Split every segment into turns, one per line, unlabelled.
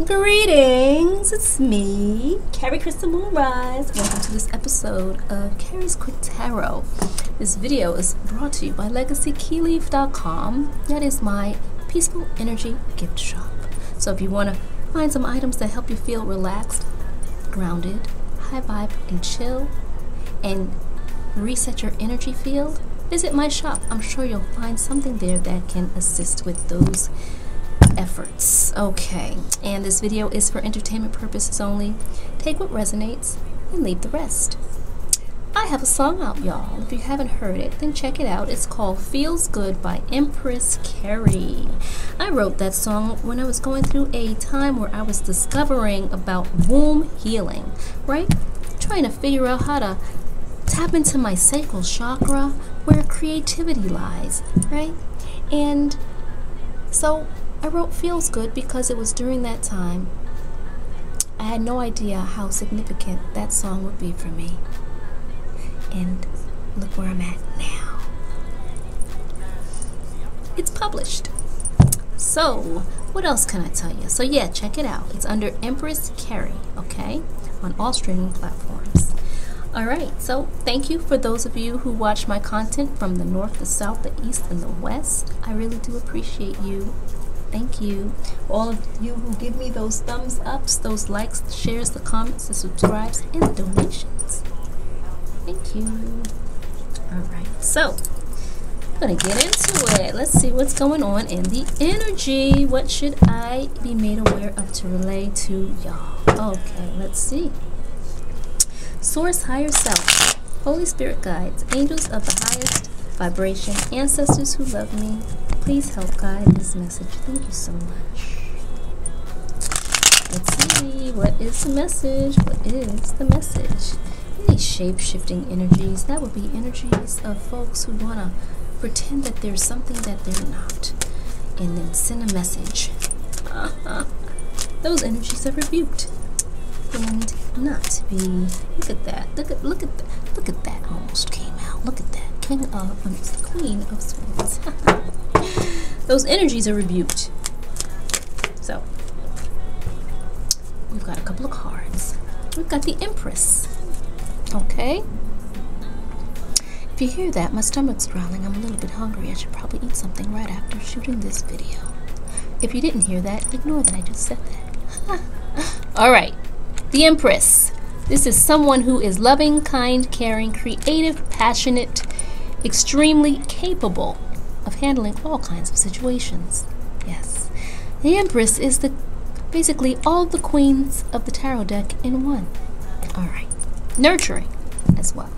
Greetings, it's me, Kerie Crystal Moonrise. Welcome to this episode of Kerie's Quick Tarot. This video is brought to you by LegacyKeyleaf.com. That is my peaceful energy gift shop. So if you want to find some items that help you feel relaxed, grounded, high vibe, and chill, and reset your energy field, visit my shop. I'm sure you'll find something there that can assist with those efforts. Okay, and this video is for entertainment purposes only. Take what resonates and leave the rest. I have a song out, y'all. If you haven't heard it, then check it out. It's called Feels Good by Empress Kerie. I wrote that song when I was going through a time where I was discovering about womb healing, right? Trying to figure out how to tap into my sacral chakra where creativity lies, right? And so I wrote Feels Good because it was during that time. I had no idea how significant that song would be for me. And look where I'm at now. It's published. So, what else can I tell you? So yeah, check it out. It's under Empress Kerie, okay? On all streaming platforms. Alright, so thank you for those of you who watch my content from the north, the south, the east, and the west. I really do appreciate you. Thank you. All of you who give me those thumbs ups, those likes, the shares, the comments, the subscribes, and the donations. Thank you. Alright, so I'm gonna get into it. Let's see what's going on in the energy. What should I be made aware of to relay to y'all? Okay, let's see. Source, higher self, Holy Spirit guides, angels of the highest vibration, ancestors who love me, please help guide this message. Thank you so much. Let's see, what is the message? What is the message? Any shape-shifting energies, that would be energies of folks who want to pretend that there's something that they're not, and then send a message. Those energies are rebuked. And not to be, look at that, look at that, look at that, almost came out, look at that, Queen of Swords. Those energies are rebuked. So, we've got a couple of cards. We've got the Empress, okay? If you hear that, my stomach's growling, I'm a little bit hungry, I should probably eat something right after shooting this video. If you didn't hear that, ignore that I just said that. Alright. The Empress. This is someone who is loving, kind, caring, creative, passionate, extremely capable of handling all kinds of situations. Yes. The Empress is basically all the queens of the tarot deck in one. Alright. Nurturing as well.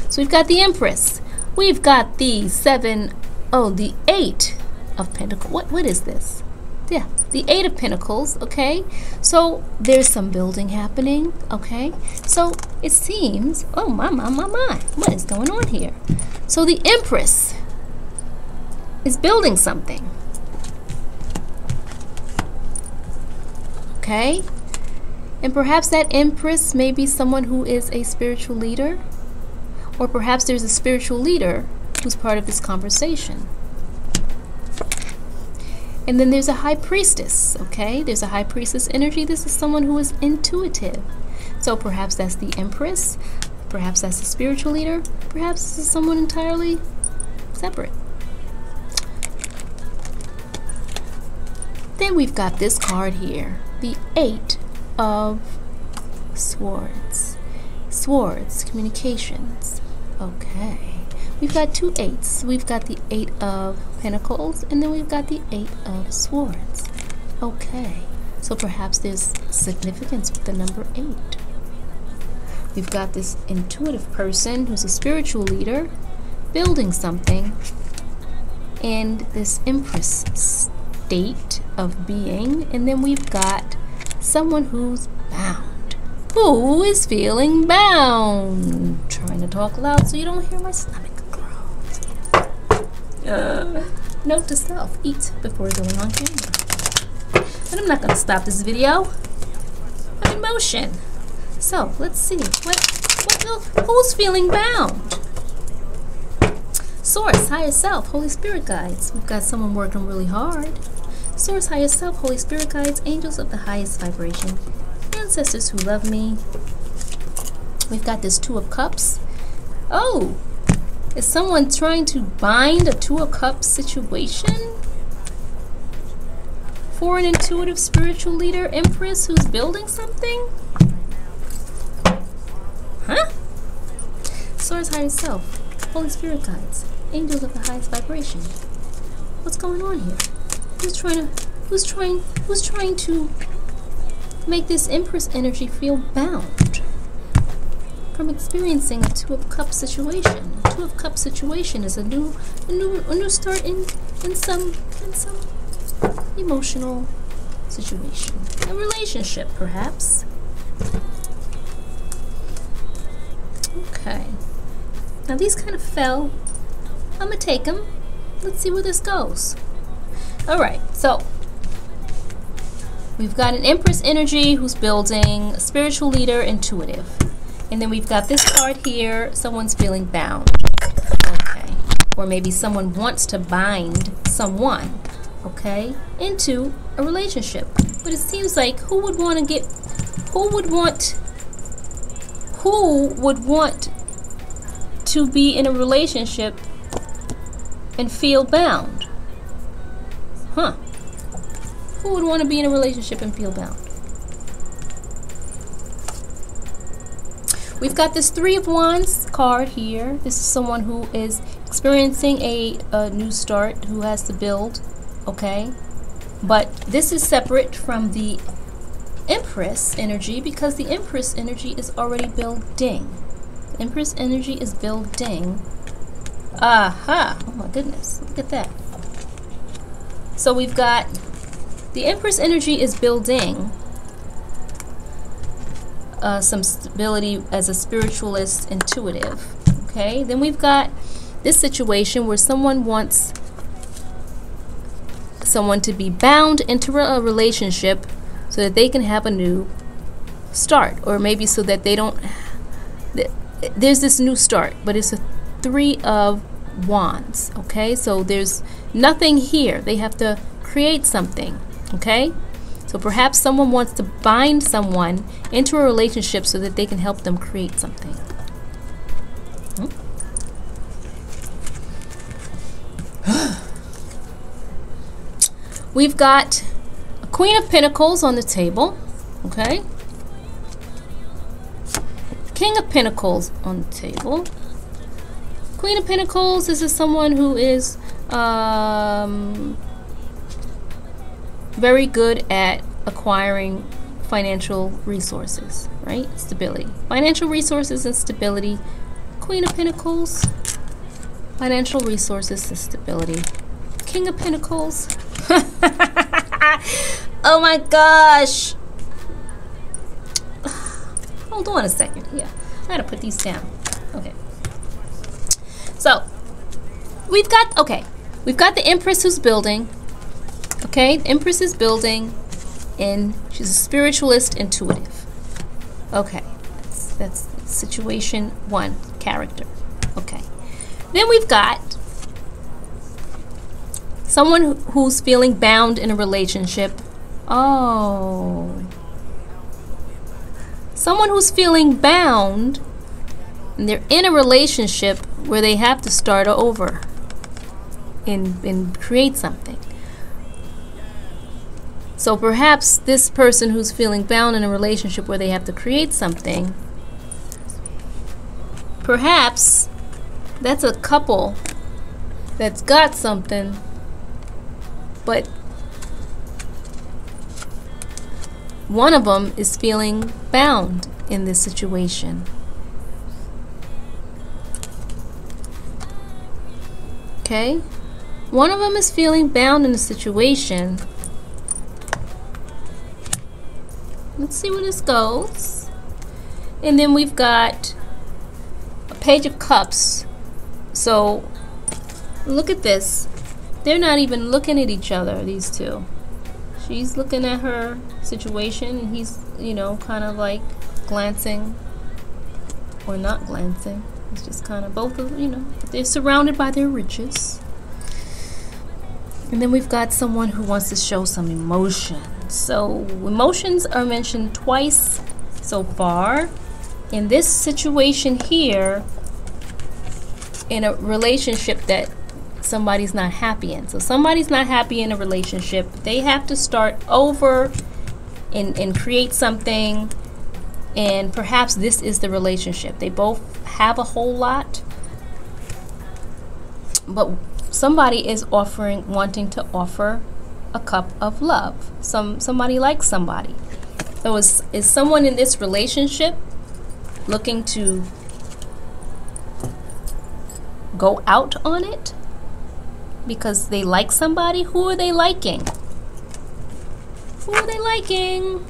So we've got the Empress. We've got the the Eight of Pentacles. What is this? Yeah, the Eight of Pentacles, okay? So there's some building happening, okay? So it seems, oh my, what is going on here? So the Empress is building something, okay? And perhaps that Empress may be someone who is a spiritual leader, or perhaps there's a spiritual leader who's part of this conversation. And then there's a High Priestess, okay? There's a High Priestess energy. This is someone who is intuitive. So perhaps that's the Empress. Perhaps that's the spiritual leader. Perhaps this is someone entirely separate. Then we've got this card here. The Eight of Swords. Swords, communications. Okay. We've got two eights. We've got the Eight of Pentacles, and then we've got the Eight of Swords. Okay, so perhaps there's significance with the number 8. We've got this intuitive person who's a spiritual leader, building something, and this Empress state of being, and then we've got someone who's bound. Who is feeling bound? Trying to talk loud so you don't hear my stomach. Note to self, eat before going on camera. But I'm not going to stop this video. I'm in motion. So, let's see. Who's feeling bound? Source, higher self, Holy Spirit guides. We've got someone working really hard. Source, higher self, Holy Spirit guides, angels of the highest vibration, ancestors who love me. We've got this Two of Cups. Oh, is someone trying to bind a Two of Cups situation? For an intuitive spiritual leader, Empress, who's building something? Huh? Source, higher self, Holy Spirit guides, angels of the highest vibration. What's going on here? Who's trying to make this Empress energy feel bound from experiencing a Two of Cups situation? A Two of Cups situation is a new start in some emotional situation, a relationship, perhaps. Okay. Now these kind of fell. I'm gonna take them. Let's see where this goes. Alright, so we've got an Empress energy who's building, a spiritual leader, intuitive. And then we've got this card here, someone's feeling bound. Okay. Or maybe someone wants to bind someone, okay, into a relationship. But it seems like who would want to be in a relationship and feel bound? Huh. Who would want to be in a relationship and feel bound? We've got this Three of Wands card here. This is someone who is experiencing a new start, who has to build, okay? But this is separate from the Empress energy because the Empress energy is already building. The Empress energy is building. Aha! Oh my goodness, look at that. So we've got the Empress energy is building some stability as a spiritualist intuitive. Okay, then we've got this situation where someone wants someone to be bound into a relationship so that they can have a new start, or maybe so that they don't. There's this new start, but it's a Three of Wands. Okay, so there's nothing here. They have to create something. Okay, so perhaps someone wants to bind someone into a relationship so that they can help them create something. We've got a Queen of Pentacles on the table. Okay, King of Pentacles on the table. Queen of Pentacles, this is someone who is very good at acquiring financial resources, right? Stability. Financial resources and stability. Queen of Pentacles, financial resources and stability. King of Pentacles. Oh my gosh. Hold on a second here. I gotta put these down. Okay. So, we've got the Empress who's building. Okay, the Empress is building, and she's a spiritualist intuitive. Okay, that's situation one, character. Okay, then we've got someone who's feeling bound in a relationship. Oh, someone who's feeling bound, and they're in a relationship where they have to start over and create something. So perhaps this person who's feeling bound in a relationship where they have to create something, perhaps that's a couple that's got something, but one of them is feeling bound in this situation. Okay? One of them is feeling bound in the situation. Let's see where this goes. And then we've got a Page of Cups. So, look at this. They're not even looking at each other, these two. She's looking at her situation, and he's, you know, kind of like glancing or not glancing. It's just kind of both of, you know, they're surrounded by their riches. And then we've got someone who wants to show some emotion. So emotions are mentioned twice so far. In this situation here, in a relationship that somebody's not happy in. So somebody's not happy in a relationship. They have to start over and create something. And perhaps this is the relationship. They both have a whole lot. But somebody is wanting to offer a cup of love. Somebody likes somebody. So is someone in this relationship looking to go out on it because they like somebody? Who are they liking? Who are they liking?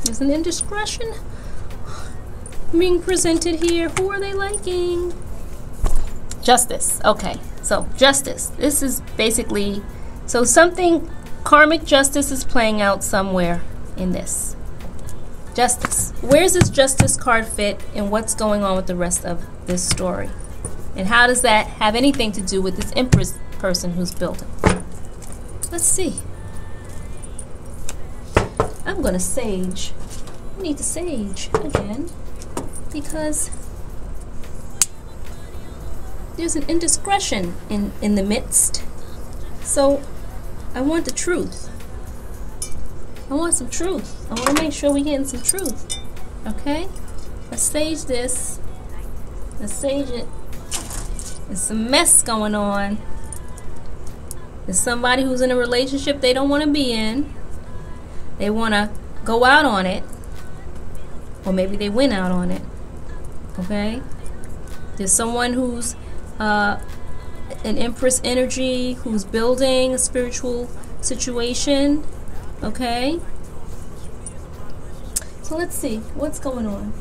There's an indiscretion being presented here. Who are they liking? Justice. Okay, so justice. This is basically, so something, karmic justice is playing out somewhere in this. Justice. Where's this justice card fit and what's going on with the rest of this story? And how does that have anything to do with this Empress person who's building? Let's see. I'm going to sage. We need to sage again because there's an indiscretion in the midst. So I want the truth. I want some truth. I want to make sure we're getting some truth. Okay? Let's sage this. Let's sage it. There's some mess going on. There's somebody who's in a relationship they don't want to be in. They want to go out on it. Or maybe they went out on it. Okay? There's someone who's an Empress energy, who's building a spiritual situation. Okay? So let's see. What's going on?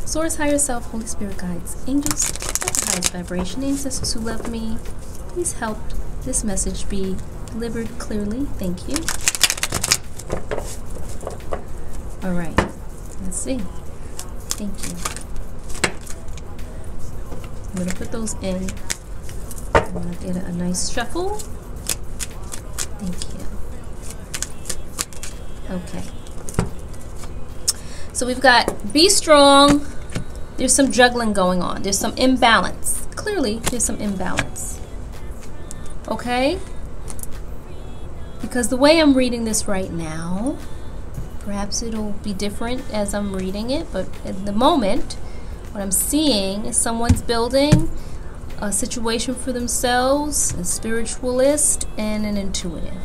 Source, higher self, Holy Spirit guides, angels, the highest vibration, ancestors who love me, please help this message be delivered clearly. Thank you. Alright. Let's see. Thank you. I'm going to put those in. I'm going to get a nice shuffle. Thank you. Okay. So we've got be strong. There's some juggling going on. There's some imbalance. Clearly, there's some imbalance. Okay? Because the way I'm reading this right now, perhaps it'll be different as I'm reading it, but at the moment, what I'm seeing is someone's building a situation for themselves, a spiritualist and an intuitive.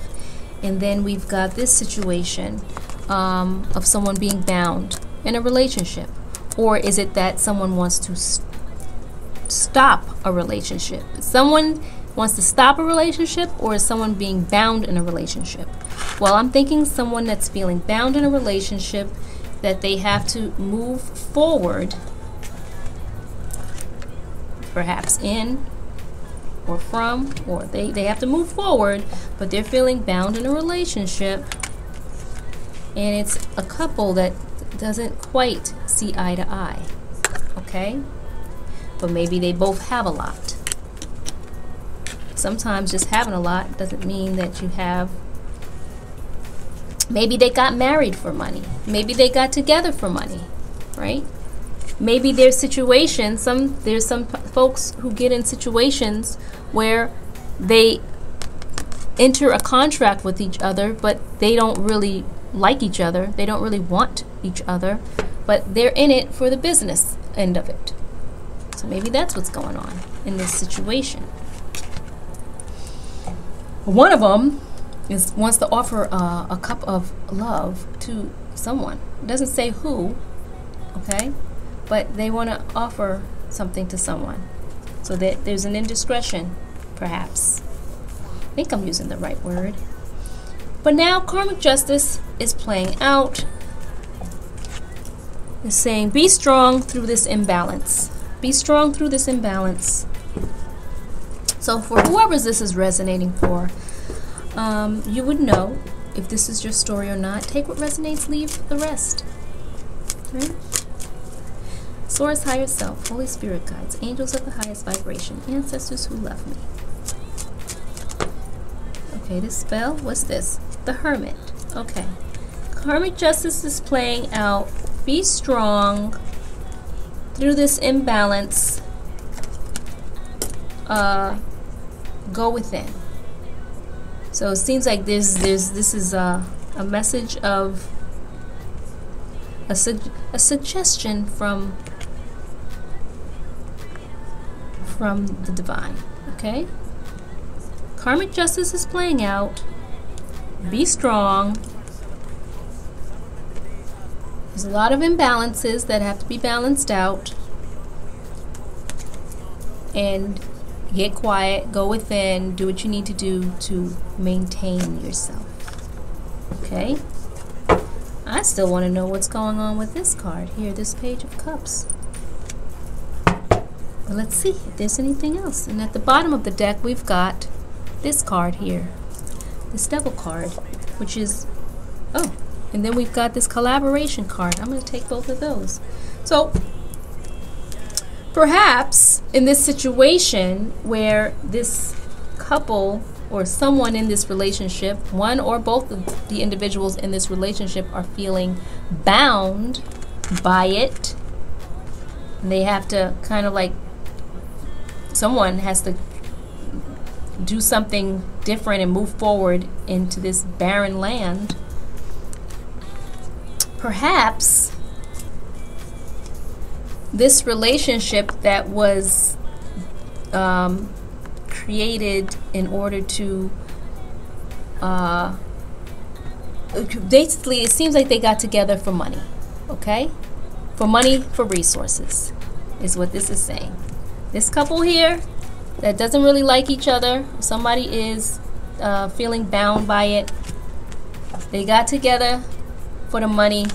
And then we've got this situation of someone being bound in a relationship. Or is it that someone wants to stop a relationship? Someone wants to stop a relationship, or is someone being bound in a relationship? Well, I'm thinking someone that's feeling bound in a relationship, that they have to move forward, perhaps in or from, or they have to move forward, but they're feeling bound in a relationship, and it's a couple that doesn't quite see eye to eye. Okay? But maybe they both have a lot. Sometimes just having a lot doesn't mean that you have. Maybe they got married for money. Maybe they got together for money, right? Maybe there's situations, there's some folks who get in situations where they enter a contract with each other, but they don't really like each other. They don't really want each other, but they're in it for the business end of it. So maybe that's what's going on in this situation. One of them wants to offer a cup of love to someone. It doesn't say who, okay? But they want to offer something to someone. So that there's an indiscretion, perhaps. I think I'm using the right word. But now karmic justice is playing out. It's saying be strong through this imbalance. Be strong through this imbalance. So for whoever this is resonating for, you would know if this is your story or not. Take what resonates, leave the rest. Right? Source, higher self, Holy Spirit guides, angels of the highest vibration, ancestors who love me. Okay, this spell, what's this? The Hermit. Okay. Karmic justice is playing out. Be strong through this imbalance. Go within. So it seems like this is a message of a suggestion from the divine. Okay? Karmic justice is playing out. Be strong. There's a lot of imbalances that have to be balanced out. And get quiet, go within, do what you need to do to maintain yourself. Okay? I still want to know what's going on with this card here, this Page of Cups. But let's see if there's anything else. And at the bottom of the deck, we've got this card here, this Devil card, which is, oh, and then we've got this collaboration card. I'm going to take both of those. So perhaps in this situation where this couple or someone in this relationship, one or both of the individuals in this relationship, are feeling bound by it, and they have to kind of like, someone has to do something different and move forward into this barren land. Perhaps this relationship that was created in order to basically, it seems like they got together for money. Okay? For money, for resources is what this is saying. This couple here that doesn't really like each other, somebody is feeling bound by it, they got together for the money,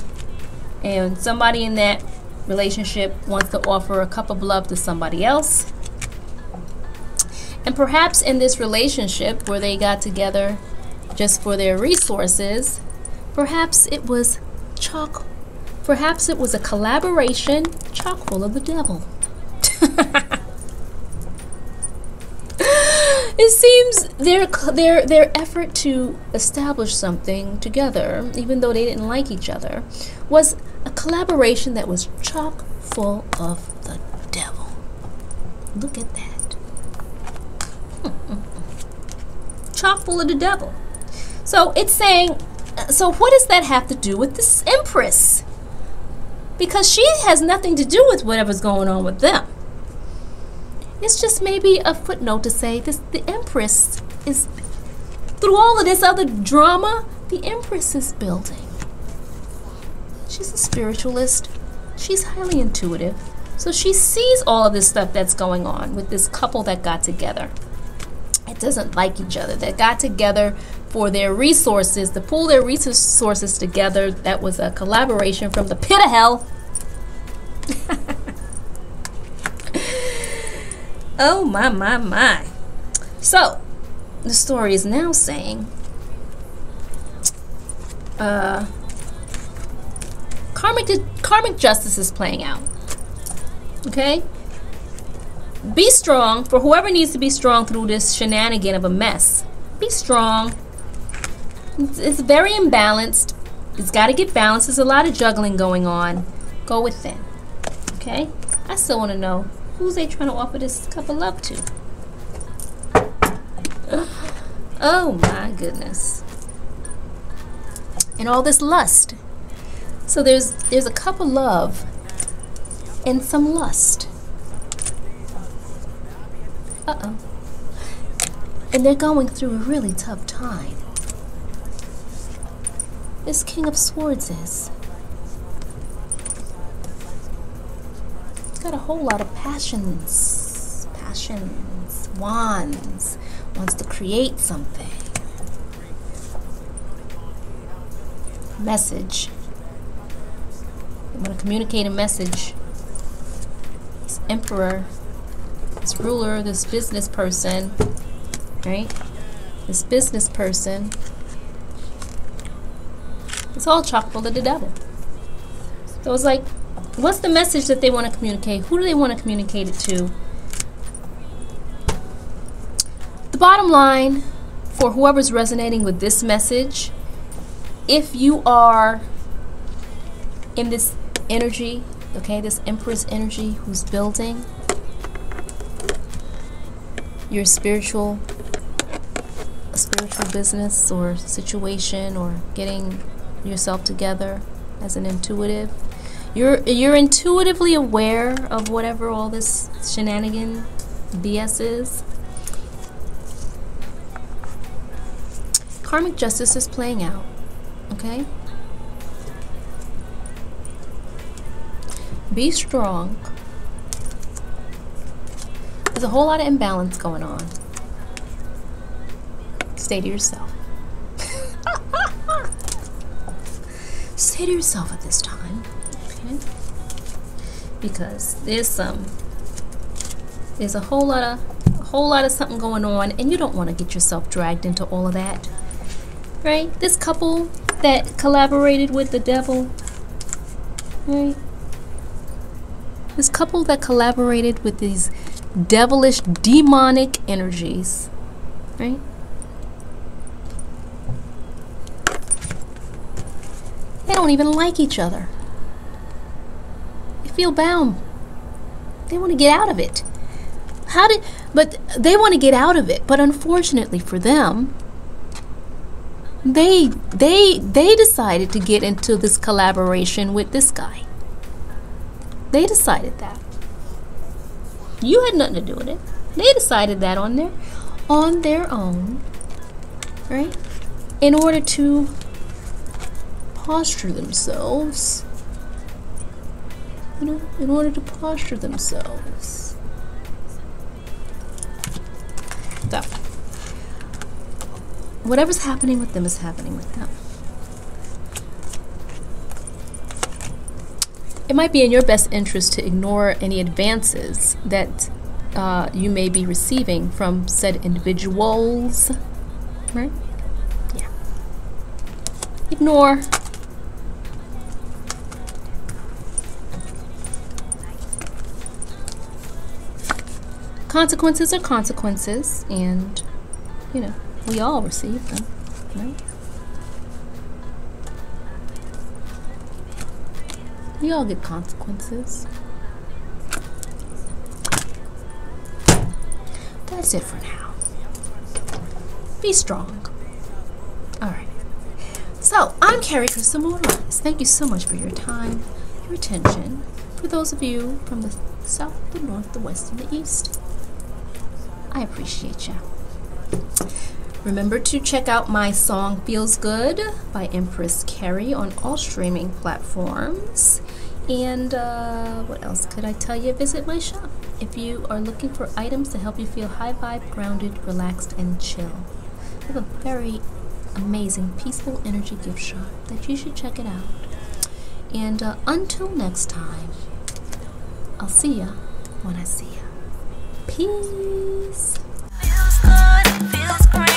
and somebody in that relationship wants to offer a cup of love to somebody else. And perhaps in this relationship where they got together just for their resources, perhaps it was perhaps it was a collaboration chock full of the devil. It seems their effort to establish something together, even though they didn't like each other, was a collaboration that was chock full of the devil. Look at that. Chock full of the devil. So it's saying, so what does that have to do with this Empress? Because she has nothing to do with whatever's going on with them. It's just maybe a footnote to say this: the Empress is, through all of this other drama, the Empress is building. She's a spiritualist. She's highly intuitive. So she sees all of this stuff that's going on with this couple that got together. It doesn't like each other. That got together for their resources, to pull their resources together. That was a collaboration from the pit of hell. Oh my, my, my. So, the story is now saying, karmic justice is playing out. Okay? Be strong for whoever needs to be strong through this shenanigan of a mess. Be strong. It's very imbalanced. It's got to get balanced. There's a lot of juggling going on. Go within. Okay? I still want to know, who's they trying to offer this cup of love to? Oh my goodness. And all this lust. So there's a cup of love and some lust. Uh-oh. And they're going through a really tough time. This King of Swords is. He's got a whole lot of passions, wands, wants to create something. Message. I'm going to communicate a message. This Emperor, this ruler, this business person, right? This business person. It's all chock full of the devil. So it's like What's the message that they want to communicate? Who do they want to communicate it to? The bottom line for whoever's resonating with this message, if you are in this energy, okay, this Empress energy who's building your spiritual business or situation, or getting yourself together as an intuitive, you're intuitively aware of whatever all this shenanigan BS is. Karmic justice is playing out, okay? Be strong. There's a whole lot of imbalance going on. Stay to yourself. Stay to yourself at this time, okay? Because there's a whole lot of something going on, and you don't want to get yourself dragged into all of that, right? This couple that collaborated with the devil, right? This couple that collaborated with these devilish, demonic energies, right? They don't even like each other. They feel bound. They want to get out of it. But they want to get out of it. But unfortunately for them, they decided to get into this collaboration with this guy. They decided that. You had nothing to do with it. They decided that on their own, right? In order to posture themselves, in order to posture themselves. So, whatever's happening with them is happening with them. It might be in your best interest to ignore any advances that you may be receiving from said individuals, right? Yeah. Ignore. Consequences are consequences, and, we all receive them, right? We all get consequences. That's it for now. Be strong. Alright. So, I'm Kerie Thank you so much for your time, your attention. For those of you from the south, the north, the west, and the east, I appreciate you. Remember to check out my song Feels Good by Empress Kerie on all streaming platforms. And what else could I tell you? Visit my shop if you are looking for items to help you feel high vibe, grounded, relaxed, and chill. I have a very amazing peaceful energy gift shop that you should check it out. And until next time, I'll see ya when I see ya. Peace. Feels good, feels great.